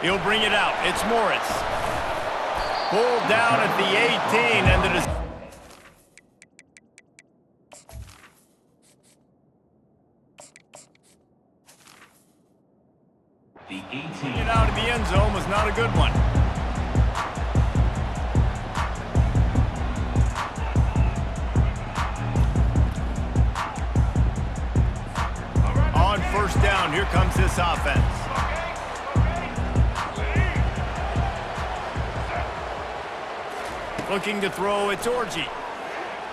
He'll bring it out. It's Morris. Pulled down at the 18, and the 18 it out of the end zone was not a good one. On first down, here comes this offense. Looking to throw, it's Orji.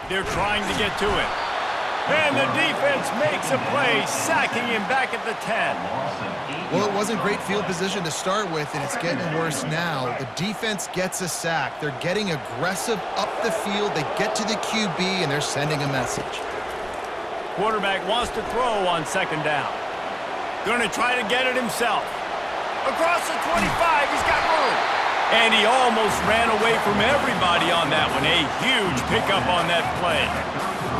They're trying to get to it. And the defense makes a play, sacking him back at the 10. Well, it wasn't great field position to start with, and it's getting worse now. The defense gets a sack. They're getting aggressive up the field. They get to the QB, and they're sending a message. Quarterback wants to throw on second down. Going to try to get it himself. Across the 25, he's got room. And he almost ran away from everybody on that one. A huge pickup on that play.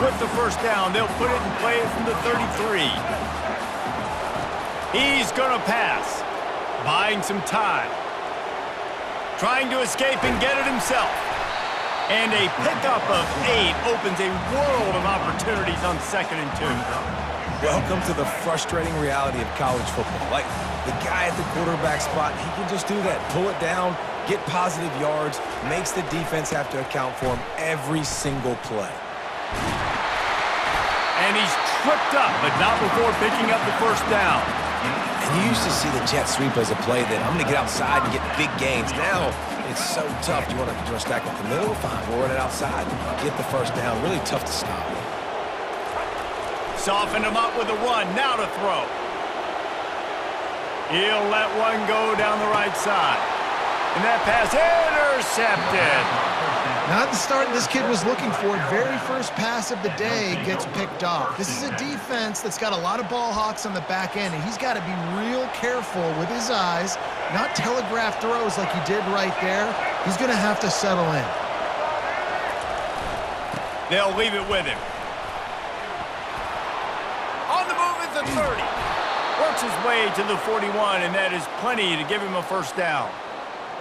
With the first down, they'll put it in play from the 33. He's going to pass. Buying some time. Trying to escape and get it himself. And a pickup of 8 opens a world of opportunities on 2nd and 2. Welcome to the frustrating reality of college football. Like, the guy at the quarterback spot, he can just do that. Pull it down, get positive yards, makes the defense have to account for him every single play. And he's tripped up, but not before picking up the first down. And you used to see the jet sweep as a play that I'm going to get outside and get big gains. Now, it's so tough. Do you want to stack up the middle? Fine, we'll run it outside. Get the first down. Really tough to stop. Soften him up with a run. Now to throw. He'll let one go down the right side. And that pass intercepted. Not the start this kid was looking for. Very first pass of the day gets picked off. This is a defense that's got a lot of ball hawks on the back end, and he's got to be real careful with his eyes, not telegraph throws like he did right there. He's going to have to settle in. They'll leave it with him. On the move at the 30. Works his way to the 41, and that is plenty to give him a first down.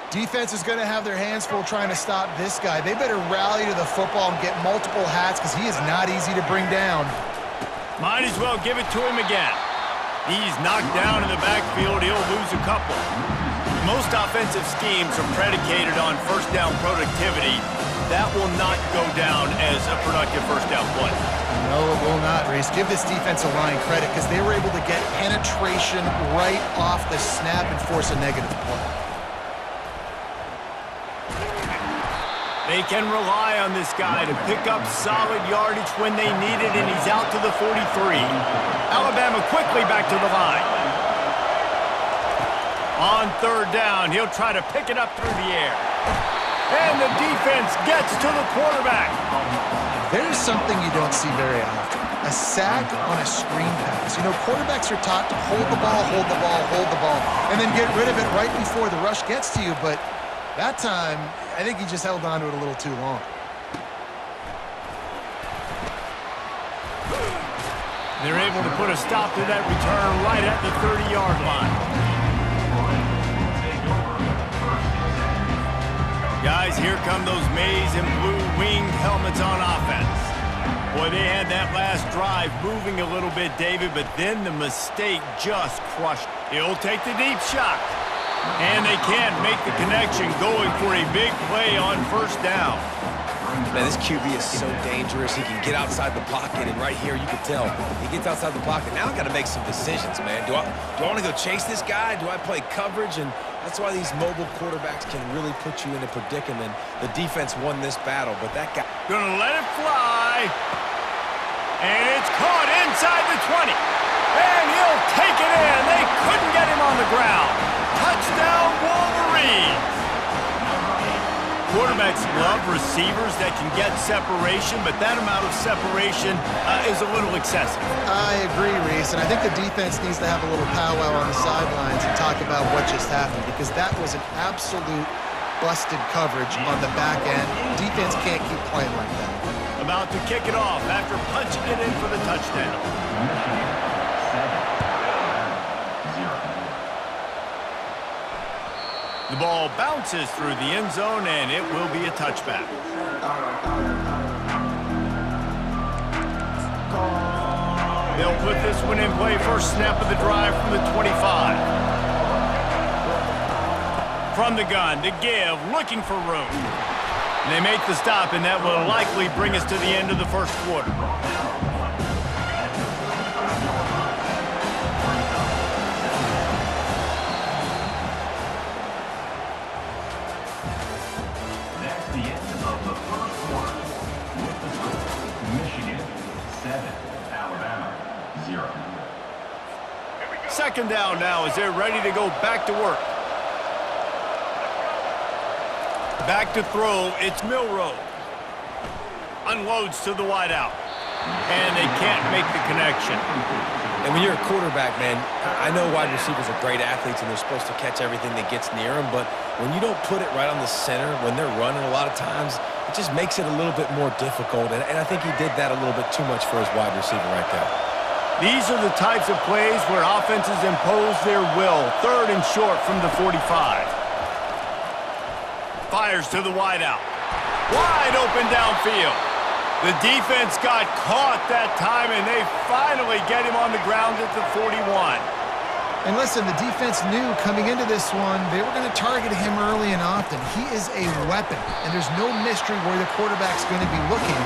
Defense is going to have their hands full trying to stop this guy. They better rally to the football and get multiple hats because he is not easy to bring down. Might as well give it to him again. He's knocked down in the backfield. He'll lose a couple. Most offensive schemes are predicated on first down productivity. That will not go down as a productive first down play. No, it will not, Reese. Give this defensive line credit because they were able to get penetration right off the snap and force a negative play. They can rely on this guy to pick up solid yardage when they need it, and he's out to the 43. Alabama quickly back to the line. On third down, he'll try to pick it up through the air. And the defense gets to the quarterback. There's something you don't see very often. A sack on a screen pass. You know, quarterbacks are taught to hold the ball, hold the ball, hold the ball, and then get rid of it right before the rush gets to you, but that time, I think he just held on to it a little too long. They're able to put a stop to that return right at the 30-yard line. Guys, here come those maize and blue winged helmets on offense. Boy, they had that last drive moving a little bit, David, but then the mistake just crushed. He'll take the deep shot. And they can't make the connection, going for a big play on first down. Man, this QB is so dangerous. He can get outside the pocket, and right here you can tell he gets outside the pocket. Now I got to make some decisions, man. Do I want to go chase this guy? Do I play coverage? And that's why these mobile quarterbacks can really put you in a predicament. The defense won this battle, but that guy gonna let it fly, and it's caught inside the 20, and he'll take it in. They couldn't get him on the ground. Touchdown, Wolverines! Quarterbacks love receivers that can get separation, but that amount of separation is a little excessive. I agree, Reese, and I think the defense needs to have a little powwow on the sidelines and talk about what just happened, because that was an absolute busted coverage on the back end. Defense can't keep playing like that. About to kick it off after punching it in for the touchdown. The ball bounces through the end zone, and it will be a touchback. They'll put this one in play first snap of the drive from the 25. From the gun to give, looking for room. And they make the stop, and that will likely bring us to the end of the first quarter. That's the end of the first quarter. With the score, Michigan 7, Alabama 0. Second down now as they're ready to go back to work. Back to throw, it's Milroe. Unloads to the wideout. And they can't make the connection. And when you're a quarterback, man, I know wide receivers are great athletes and they're supposed to catch everything that gets near them, but when you don't put it right on the center, when they're running a lot of times, it just makes it a little bit more difficult. And I think he did that a little bit too much for his wide receiver right there. These are the types of plays where offenses impose their will. Third and short from the 45. Fires to the wideout. Wide open downfield. The defense got caught that time, and they finally get him on the ground at the 41. And listen, the defense knew coming into this one, they were going to target him early and often. He is a weapon, and there's no mystery where the quarterback's going to be looking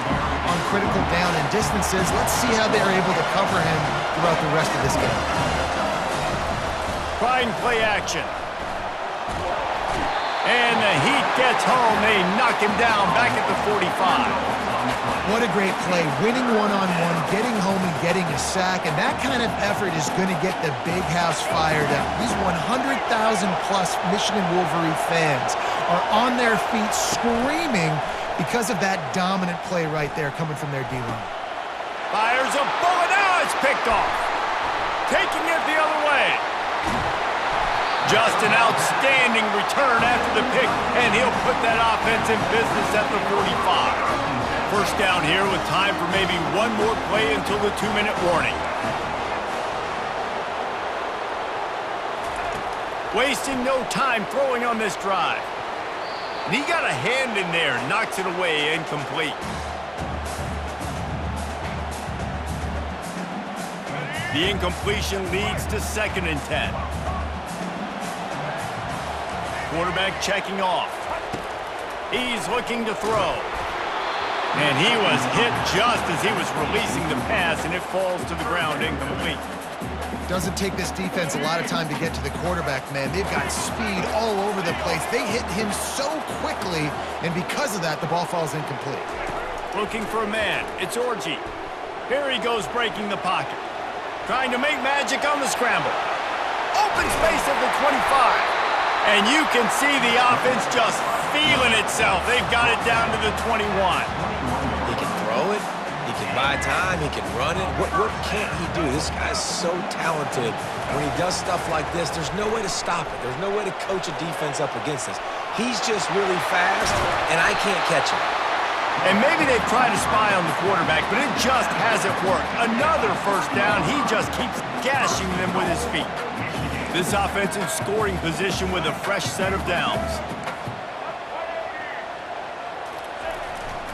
on critical down and distances. Let's see how they're able to cover him throughout the rest of this game. Trying play action. And the Heat gets home. They knock him down back at the 45. What a great play. Winning one-on-one, getting home and getting a sack. And that kind of effort is going to get the big house fired up. These 100,000-plus Michigan Wolverine fans are on their feet screaming because of that dominant play right there coming from their D-line. Fires a bullet. Now it's picked off. Taking it the other way. Just an outstanding return after the pick, and he'll put that offense in business at the 45. First down here with time for maybe one more play until the 2-minute warning. Wasting no time throwing on this drive. And he got a hand in there, knocks it away, incomplete. The incompletion leads to 2nd and 10. Quarterback checking off. He's looking to throw. And he was hit just as he was releasing the pass, and it falls to the ground incomplete. Doesn't take this defense a lot of time to get to the quarterback, man. They've got speed all over the place. They hit him so quickly, and because of that, the ball falls incomplete. Looking for a man. It's Orji. Here he goes breaking the pocket. Trying to make magic on the scramble. Open space at the 25. And you can see the offense just feeling itself. They've got it down to the 21. He can throw it. He can buy time. He can run it. What can't he do? This guy's so talented. When he does stuff like this, there's no way to stop it. There's no way to coach a defense up against this. He's just really fast, and I can't catch him. And maybe they've tried to spy on the quarterback, but it just hasn't worked. Another first down. He just keeps gashing them with his feet. This offensive scoring position with a fresh set of downs.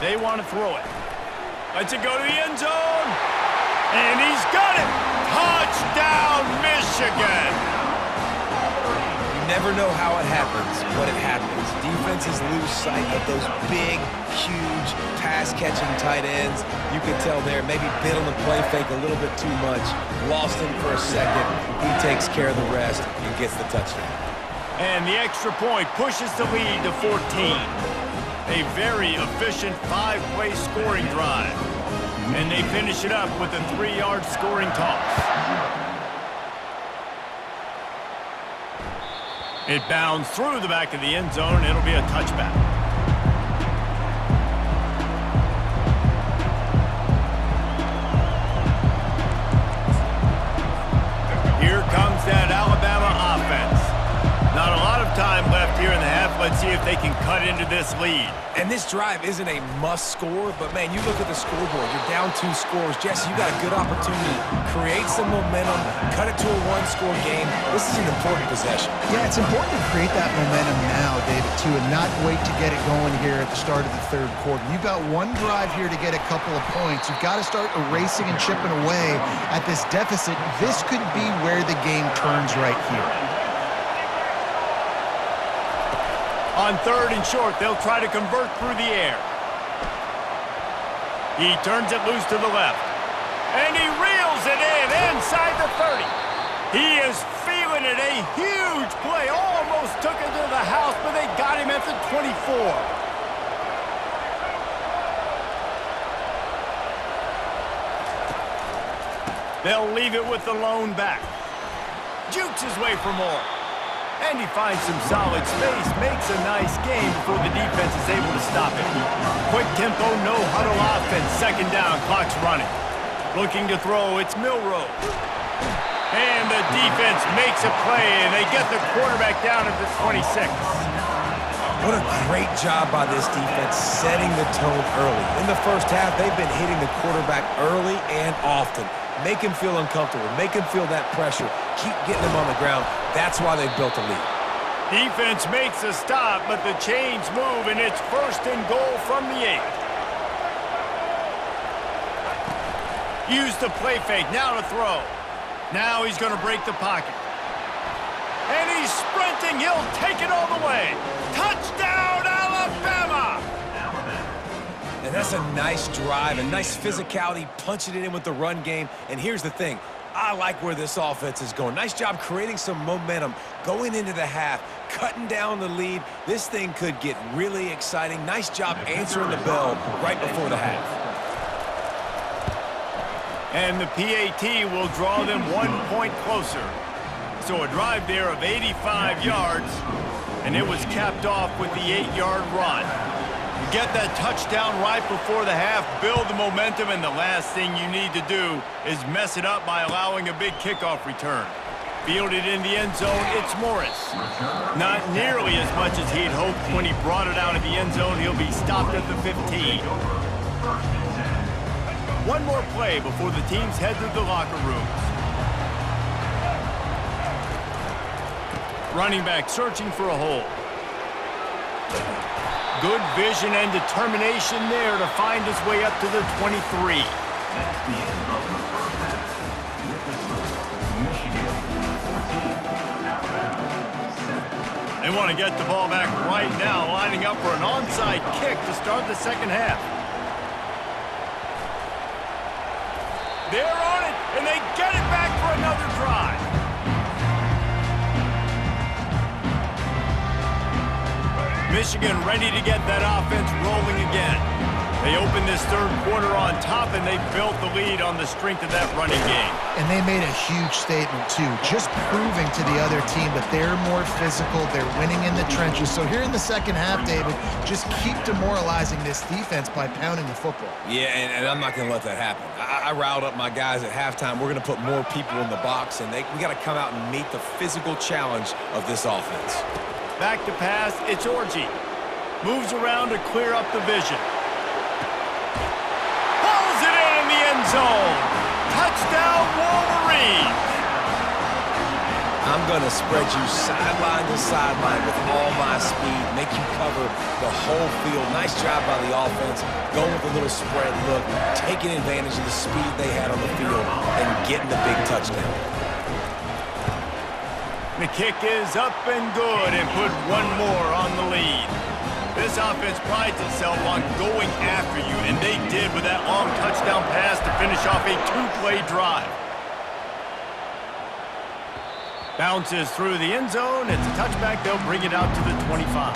They want to throw it. Lets it go to the end zone. And he's got it. Touchdown, Michigan. You never know how it happens, but it happens. Defenses lose sight of those big, huge, pass-catching tight ends. You could tell there, maybe bit on the play fake a little bit too much. Lost him for a second. He takes care of the rest and gets the touchdown. And the extra point pushes the lead to 14. A very efficient 5-play scoring drive. And they finish it up with a 3-yard scoring toss. It bounds through the back of the end zone. It'll be a touchback. Here comes that Alabama offense. Not a lot of time left here in the half. Let's see if they can cut into this lead. And this drive isn't a must score, but man, you look at the scoreboard, you're down 2 scores. Jesse, you got a good opportunity. Create some momentum, cut it to a 1-score game. This is an important possession. Yeah, it's important to create that momentum now, David, too, and not wait to get it going here at the start of the third quarter. You've got one drive here to get a couple of points. You've got to start erasing and chipping away at this deficit. This could be where the game turns right here. On 3rd and short, they'll try to convert through the air. He turns it loose to the left. And he reels it in inside the 30. He is feeling it. A huge play. Almost took it to the house, but they got him at the 24. They'll leave it with the lone back. Jukes his way for more. And he finds some solid space, makes a nice game before the defense is able to stop it. Quick tempo, no huddle offense. 2nd down, clock's running. Looking to throw, it's Milroe. And the defense makes a play, and they get the quarterback down at the 26. What a great job by this defense setting the tone early. In the first half, they've been hitting the quarterback early and often. Make him feel uncomfortable. Make him feel that pressure. Keep getting him on the ground. That's why they've built a lead. Defense makes a stop, but the chains move, and it's 1st and goal from the 8. Use the play fake. Now to throw. Now he's going to break the pocket. And he's sprinting. He'll take it all the way. Touchdown, Alabama! And that's a nice drive, a nice physicality, punching it in with the run game. And here's the thing. I like where this offense is going. Nice job creating some momentum, going into the half, cutting down the lead. This thing could get really exciting. Nice job answering the bell right before the half. And the PAT will draw them 1 point closer. So a drive there of 85 yards, and it was capped off with the 8-yard run. You get that touchdown right before the half, build the momentum, and the last thing you need to do is mess it up by allowing a big kickoff return. Fielded in the end zone, it's Morris. Not nearly as much as he'd hoped when he brought it out of the end zone. He'll be stopped at the 15. One more play before the teams head to the locker rooms. Running back searching for a hole. Good vision and determination there to find his way up to the 23. That's the end of the first half. With the score, Michigan 14, Alabama 7. They want to get the ball back right now, lining up for an onside kick to start the second half. They're on it, and they get it back for another drive. Michigan ready to get that offense rolling again. They opened this third quarter on top, and they built the lead on the strength of that running game. And they made a huge statement, too, just proving to the other team that they're more physical, they're winning in the trenches. So here in the second half, David, just keep demoralizing this defense by pounding the football. Yeah, and I'm not going to let that happen. I riled up my guys at halftime. We're going to put more people in the box, and we got to come out and meet the physical challenge of this offense. Back to pass, it's Orji. Moves around to clear up the vision. Pulls it in the end zone. Touchdown, Wolverines. I'm going to spread you sideline to sideline with all my speed, make you cover the whole field. Nice job by the offense, going with a little spread look, taking advantage of the speed they had on the field, and getting the big touchdown. The kick is up and good and put one more on the lead. This offense prides itself on going after you, and they did with that long touchdown pass to finish off a 2-play drive. Bounces through the end zone. It's a touchback. They'll bring it out to the 25.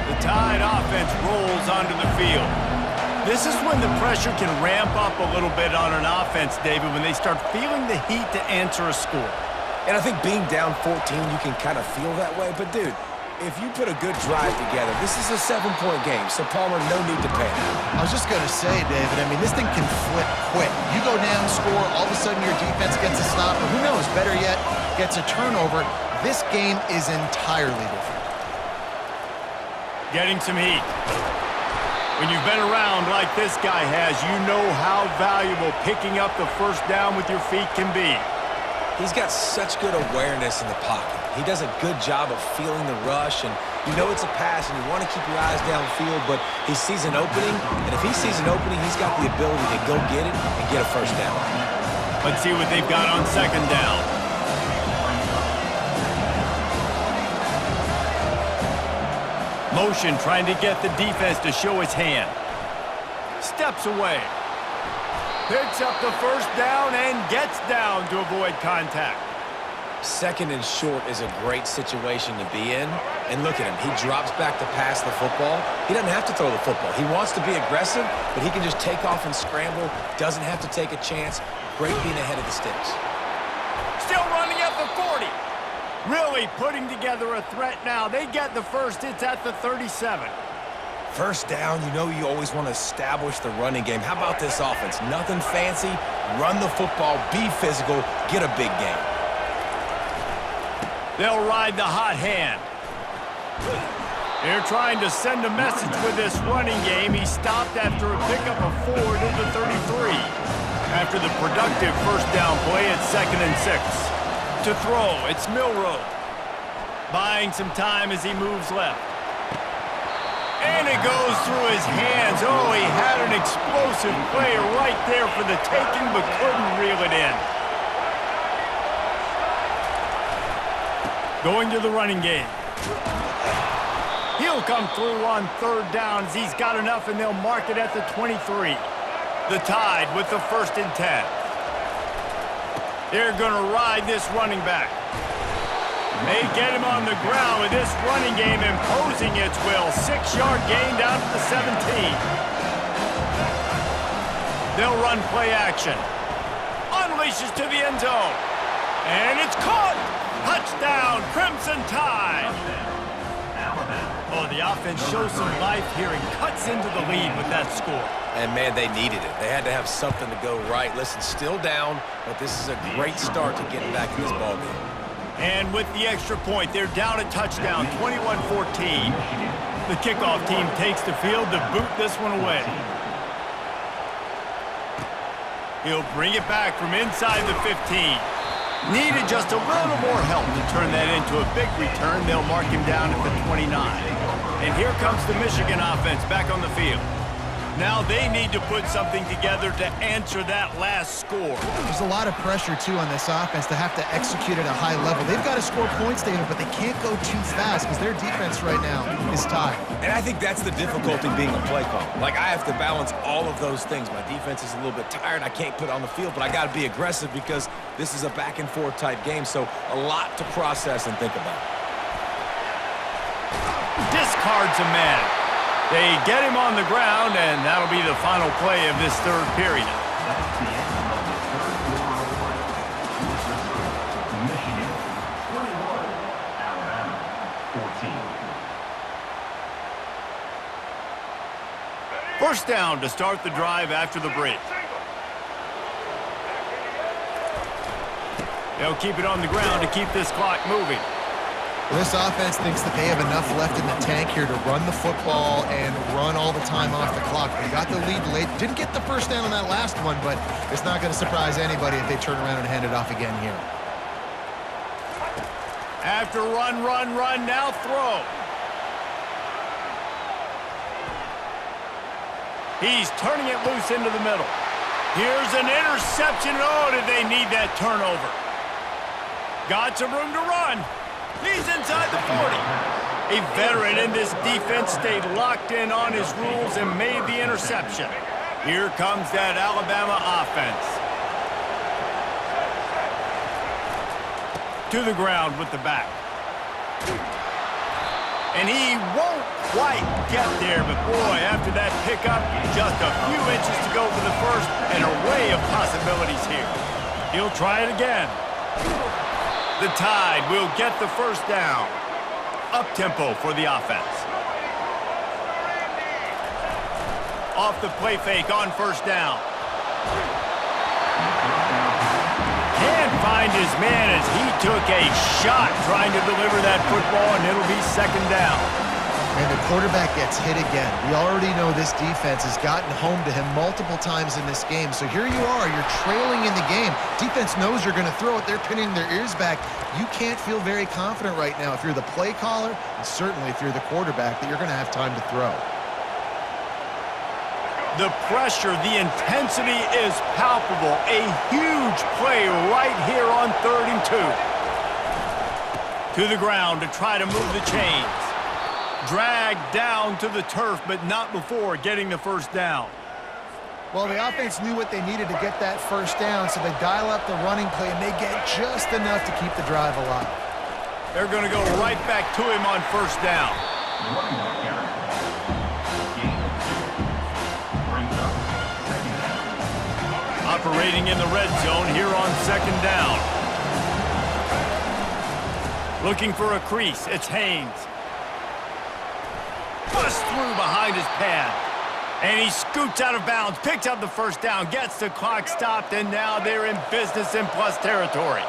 The Tide offense rolls onto the field. This is when the pressure can ramp up a little bit on an offense, David, when they start feeling the heat to answer a score. And I think being down 14, you can kind of feel that way. But, dude, If you put a good drive together, this is a 7-point game, so Palmer, no need to panic. I was just going to say, David, I mean, this thing can flip quick. You go down, score, all of a sudden your defense gets a stop, or who knows, better yet, gets a turnover. This game is entirely different. Getting some heat. When you've been around like this guy has, you know how valuable picking up the first down with your feet can be. He's got such good awareness in the pocket. He does a good job of feeling the rush, and you know it's a pass, and you want to keep your eyes downfield, but he sees an opening, and if he sees an opening, he's got the ability to go get it and get a first down. Let's see what they've got on second down. Motion trying to get the defense to show his hand. Steps away. Picks up the first down and gets down to avoid contact. Second and short is a great situation to be in. And look at him. He drops back to pass the football. He doesn't have to throw the football. He wants to be aggressive, but he can just take off and scramble. Doesn't have to take a chance. Great being ahead of the sticks. Still running at the 40. Really putting together a threat now. They get the first. It's at the 37. First down, you know you always want to establish the running game. How about this offense? Nothing fancy. Run the football, be physical, get a big gain. They'll ride the hot hand. They're trying to send a message with this running game. He stopped after a pickup of 4 to the 33. After the productive first down play at 2nd and 6. To throw, it's Milroe. Buying some time as he moves left. And it goes through his hands. Oh, he had an explosive play right there for the taking, but couldn't reel it in. Going to the running game. He'll come through on third down as he's got enough, and they'll mark it at the 23. The Tide with the 1st and 10. They're going to ride this running back. They get him on the ground with this running game imposing its will. 6-yard gain down to the 17. They'll run play action. Unleashes to the end zone. And it's caught. Touchdown, Crimson Tide. Oh, the offense shows some life here and cuts into the lead with that score. And, man, they needed it. They had to have something to go right. Listen, still down, but this is a great start to getting back in this ballgame. And with the extra point, they're down a touchdown, 21-14. The kickoff team takes the field to boot this one away. He'll bring it back from inside the 15. Needed just a little more help to turn that into a big return. They'll mark him down at the 29. And here comes the Michigan offense back on the field. Now they need to put something together to answer that last score. There's a lot of pressure, too, on this offense to have to execute at a high level. They've got to score points, David, but they can't go too fast because their defense right now is tired. And I think that's the difficulty being a play caller. Like, I have to balance all of those things. My defense is a little bit tired. I can't put it on the field, but I got to be aggressive because this is a back-and-forth type game, so a lot to process and think about. Discards a man. They get him on the ground, and that'll be the final play of this third period. That's the end of the third quarter of play. Michigan 21, Alabama 14. First down to start the drive after the break. They'll keep it on the ground to keep this clock moving. This offense thinks that they have enough left in the tank here to run the football and run all the time off the clock. They got the lead late. Didn't get the first down on that last one, but it's not going to surprise anybody if they turn around and hand it off again here. After run, now throw. He's turning it loose into the middle. Here's an interception. Oh, did they need that turnover? Got some room to run. He's inside the 40. A veteran in this defense stayed locked in on his rules and made the interception. Here comes that Alabama offense. To the ground with the back. And he won't quite get there, but boy, after that pickup, just a few inches to go for the first, an array of possibilities here. He'll try it again. The Tide will get the first down. up-tempo for the offense. Off the play fake on first down. Can't find his man as he took a shot trying to deliver that football, and it'll be second down. And the quarterback gets hit again. We already know this defense has gotten home to him multiple times in this game. So here you are, you're trailing in the game. Defense knows you're going to throw it. They're pinning their ears back. You can't feel very confident right now if you're the play caller, and certainly if you're the quarterback, that you're going to have time to throw. The pressure, the intensity is palpable. A huge play right here on 3rd and 2. To the ground to try to move the chains. Dragged down to the turf, but not before getting the first down. Well, the offense knew what they needed to get that first down, so they dial up the running play, and they get just enough to keep the drive alive. They're going to go right back to him on first down. Running back carry. Gain of 2. Brings up second down. Operating in the red zone here on second down. Looking for a crease. It's Haynes. Busts through behind his pad. And he scoots out of bounds, picks up the first down, gets the clock stopped, and now they're in business in plus territory.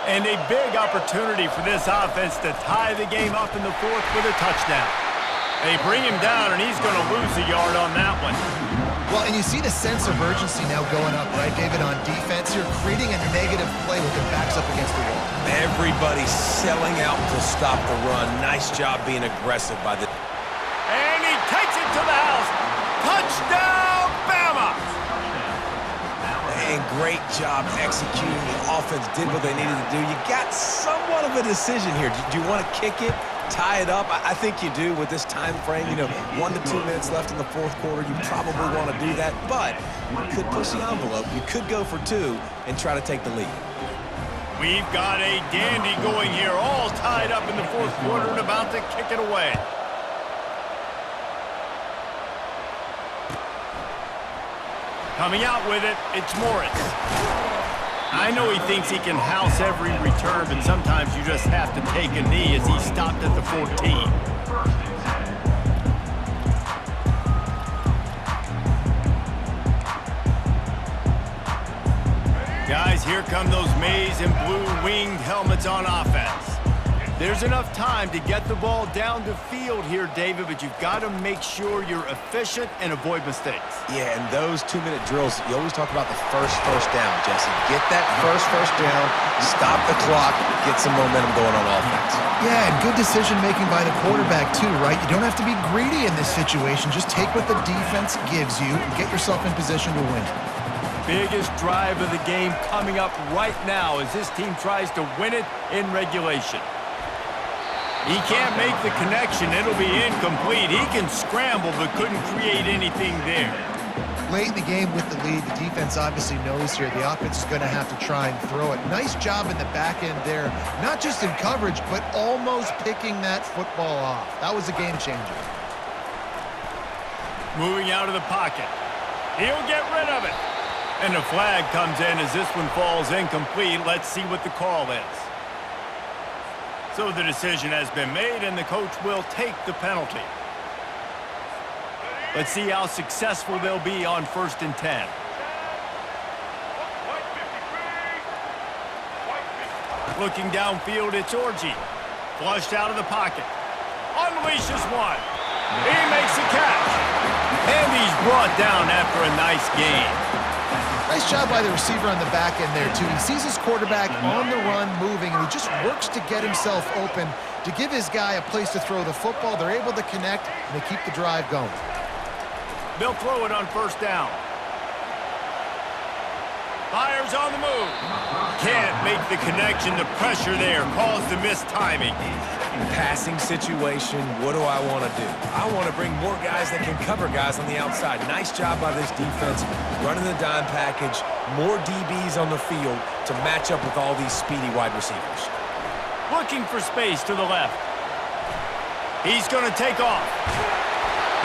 And a big opportunity for this offense to tie the game up in the 4th with a touchdown. They bring him down, and he's going to lose a yard on that one. Well, and you see the sense of urgency now going up, right, David, on defense. You're creating a negative play with their backs up against the wall. Everybody's selling out to stop the run. Nice job being aggressive by the... And he takes it to the house. Touchdown, Bama! And great job executing. The offense did what they needed to do. You got somewhat of a decision here. Do you want to kick it, tie it up? I think you do with this time frame. 1 to 2 minutes left in the 4th quarter. You probably want to do that, but you could push the envelope. You could go for 2 and try to take the lead. We've got a dandy going here, all tied up in the 4th quarter and about to kick it away. Coming out with it, it's Morris. I know he thinks he can house every return, but sometimes you just have to take a knee as he stopped at the 14. Guys, here come those maize and blue winged helmets on offense. There's enough time to get the ball down the field here, David, but you've got to make sure you're efficient and avoid mistakes. Yeah, and those 2-minute drills, you always talk about the first down, Jesse. Get that first down, stop the clock, get some momentum going on offense. Yeah, and good decision-making by the quarterback, too, right? You don't have to be greedy in this situation. Just take what the defense gives you and get yourself in position to win. Biggest drive of the game coming up right now as this team tries to win it in regulation. He can't make the connection. It'll be incomplete. He can scramble but couldn't create anything there. Late in the game with the lead, the defense obviously knows here the offense is going to have to try and throw it. Nice job in the back end there, not just in coverage, but almost picking that football off. That was a game changer. Moving out of the pocket. He'll get rid of it. And the flag comes in as this one falls incomplete. Let's see what the call is. So the decision has been made, and the coach will take the penalty. Let's see how successful they'll be on 1st and 10. Looking downfield, it's Orji. Flushed out of the pocket. Unleashes one. He makes a catch. And he's brought down after a nice gain. Nice job by the receiver on the back end there, too. He sees his quarterback on the run moving, and he just works to get himself open to give his guy a place to throw the football. They're able to connect, and they keep the drive going. They'll throw it on 1st down. Fires on the move. Can't make the connection. The pressure there caused the missed timing. Passing situation, what do I want to do? I want to bring more guys that can cover guys on the outside. Nice job by this defense, running the dime package, more DBs on the field to match up with all these speedy wide receivers. Looking for space to the left. He's going to take off.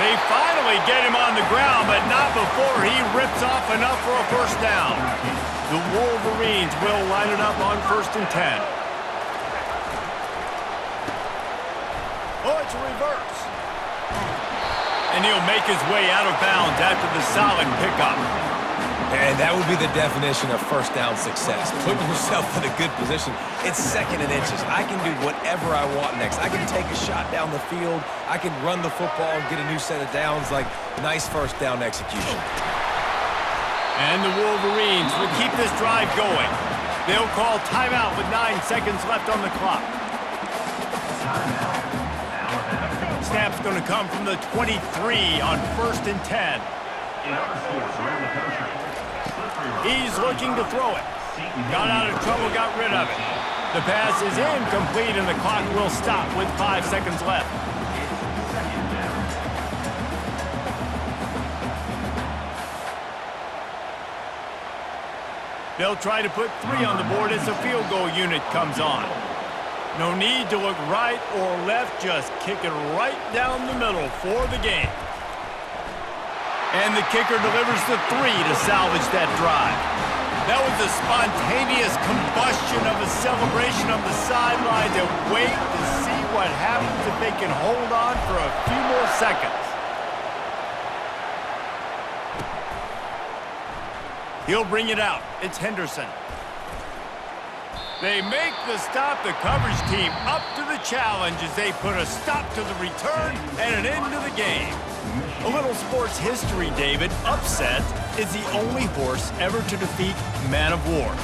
They finally get him on the ground, but not before he rips off enough for a 1st down. The Wolverines will line it up on 1st and 10. Oh, it's a reverse. And he'll make his way out of bounds after the solid pickup. And that would be the definition of first down success. Putting yourself in a good position. It's 2nd and inches. I can do whatever I want next. I can take a shot down the field. I can run the football and get a new set of downs. Like, nice first down execution. And the Wolverines will keep this drive going. They'll call timeout with 9 seconds left on the clock. Snap's going to come from the 23 on 1st and 10. He's looking to throw it. Got out of trouble, got rid of it. The pass is incomplete, and the clock will stop with 5 seconds left. They'll try to put 3 on the board as the field goal unit comes on. No need to look right or left, just kick it right down the middle for the game. And the kicker delivers the 3 to salvage that drive. That was a spontaneous combustion of a celebration on the sideline. And wait to see what happens if they can hold on for a few more seconds. He'll bring it out. It's Henderson. They make the stop. The coverage team up to the challenge as they put a stop to the return and an end to the game. A little sports history, David. Upset is the only horse ever to defeat Man of War.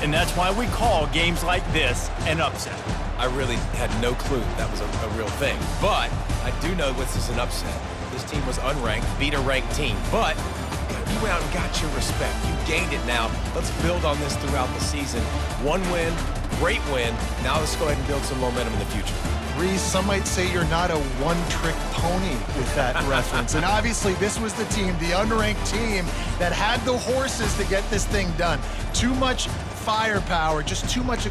And that's why we call games like this an upset. I really had no clue that was a real thing. But I do know this is an upset. This team was unranked, beat a ranked team. But you went out and got your respect. You gained it now. Let's build on this throughout the season. 1 win, great win. Now let's go ahead and build some momentum in the future. Reese, some might say you're not a one-trick pony with that reference. And obviously, this was the team, the unranked team, that had the horses to get this thing done. Too much firepower, just too much